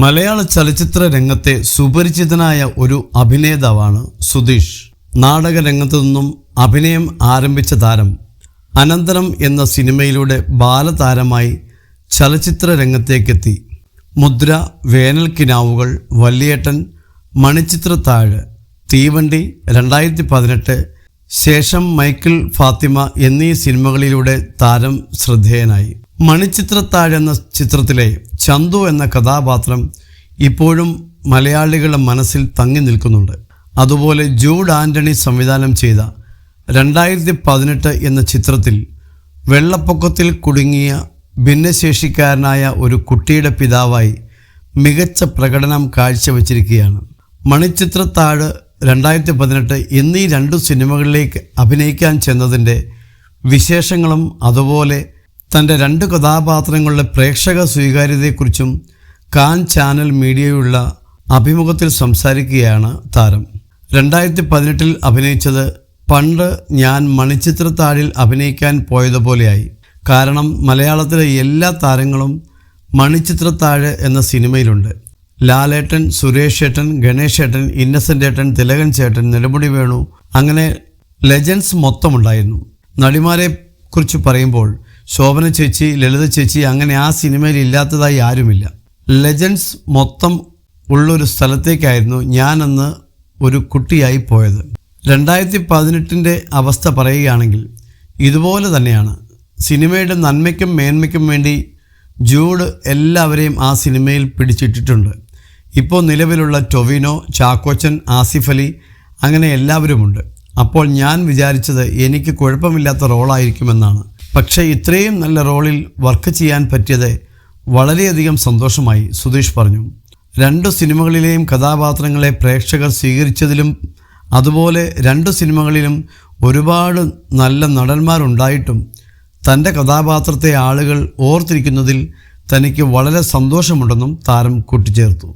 മലയാള ചലച്ചിത്ര രംഗത്തെ സുപരിചിതനായ ഒരു അഭിനേതാവാണ് സുധീഷ്. നാടക രംഗത്തു നിന്നും അഭിനയം ആരംഭിച്ച താരം അനന്തരം എന്ന സിനിമയിലൂടെ ബാലതാരമായി ചലച്ചിത്ര രംഗത്തേക്കെത്തി. മുദ്ര, വേനൽക്കിനാവുകൾ, വല്യേട്ടൻ, മണിച്ചിത്രത്താഴ്, തീവണ്ടി, 2018, ശേഷം മൈക്കിൾ ഫാത്തിമ എന്നീ സിനിമകളിലൂടെ താരം ശ്രദ്ധേയനായി. മണിച്ചിത്രത്താഴ് എന്ന ചിത്രത്തിലെ ചന്തു എന്ന കഥാപാത്രം ഇപ്പോഴും മലയാളികളുടെ മനസ്സിൽ തങ്ങി നിൽക്കുന്നുണ്ട്. അതുപോലെ ജൂഡ് ആൻ്റണി സംവിധാനം ചെയ്ത 2018 എന്ന ചിത്രത്തിൽ വെള്ളപ്പൊക്കത്തിൽ കുടുങ്ങിയ ഭിന്നശേഷിക്കാരനായ ഒരു കുട്ടിയുടെ പിതാവായി മികച്ച പ്രകടനം കാഴ്ചവെച്ചിരിക്കുകയാണ്. മണിച്ചിത്രത്താഴ്, 2018 എന്നീ 2 സിനിമകളിലേക്ക് അഭിനയിക്കാൻ ചെന്നതിൻ്റെ വിശേഷങ്ങളും അതുപോലെ തൻ്റെ 2 കഥാപാത്രങ്ങളുടെ പ്രേക്ഷക സ്വീകാര്യതയെക്കുറിച്ചും കാൻ ചാനൽ മീഡിയയുള്ള അഭിമുഖത്തിൽ സംസാരിക്കുകയാണ് താരം. 2018 അഭിനയിച്ചത് പണ്ട് ഞാൻ മണിച്ചിത്രത്താഴിൽ അഭിനയിക്കാൻ പോയതുപോലെയായി. കാരണം മലയാളത്തിലെ എല്ലാ താരങ്ങളും മണിച്ചിത്രത്താഴ് എന്ന സിനിമയിലുണ്ട്. ലാലേട്ടൻ, സുരേഷ് ഏട്ടൻ, ഗണേഷ് ഏട്ടൻ, ഇന്നസെൻ്റ് ഏട്ടൻ, തിലകൻ ചേട്ടൻ, നെടുമുടി വേണു, അങ്ങനെ ലെജൻസ് മൊത്തമുണ്ടായിരുന്നു. നടിമാരെ കുറിച്ച് പറയുമ്പോൾ ശോഭന ചേച്ചി, ലളിത ചേച്ചി, അങ്ങനെ ആ സിനിമയിൽ ഇല്ലാത്തതായി ആരുമില്ല. ലെജൻസ് മൊത്തം ഉള്ളൊരു സ്ഥലത്തേക്കായിരുന്നു ഞാനന്ന് ഒരു കുട്ടിയായി പോയത്. 2018 അവസ്ഥ പറയുകയാണെങ്കിൽ ഇതുപോലെ തന്നെയാണ്. സിനിമയുടെ നന്മയ്ക്കും മേന്മയ്ക്കും വേണ്ടി ജൂഡ് എല്ലാവരെയും ആ സിനിമയിൽ പിടിച്ചിട്ടിട്ടുണ്ട്. ഇപ്പോൾ നിലവിലുള്ള ടൊവിനോ, ചാക്കോച്ചൻ, ആസിഫ് അലി, അങ്ങനെ എല്ലാവരുമുണ്ട്. അപ്പോൾ ഞാൻ വിചാരിച്ചത് എനിക്ക് കുഴപ്പമില്ലാത്ത റോളായിരിക്കുമെന്നാണ്. പക്ഷേ ഇത്രയും നല്ല റോളിൽ വർക്ക് ചെയ്യാൻ പറ്റിയത് വളരെയധികം സന്തോഷമായി, സുധീഷ് പറഞ്ഞു. 2 സിനിമകളിലെയും കഥാപാത്രങ്ങളെ പ്രേക്ഷകർ സ്വീകരിച്ചതിലും അതുപോലെ 2 സിനിമകളിലും ഒരുപാട് നല്ല നടന്മാരുണ്ടായിട്ടും തൻ്റെ കഥാപാത്രത്തെ ആളുകൾ ഓർത്തിരിക്കുന്നതിൽ തനിക്ക് വളരെ സന്തോഷമുണ്ടെന്നും താരം കൂട്ടിച്ചേർത്തു.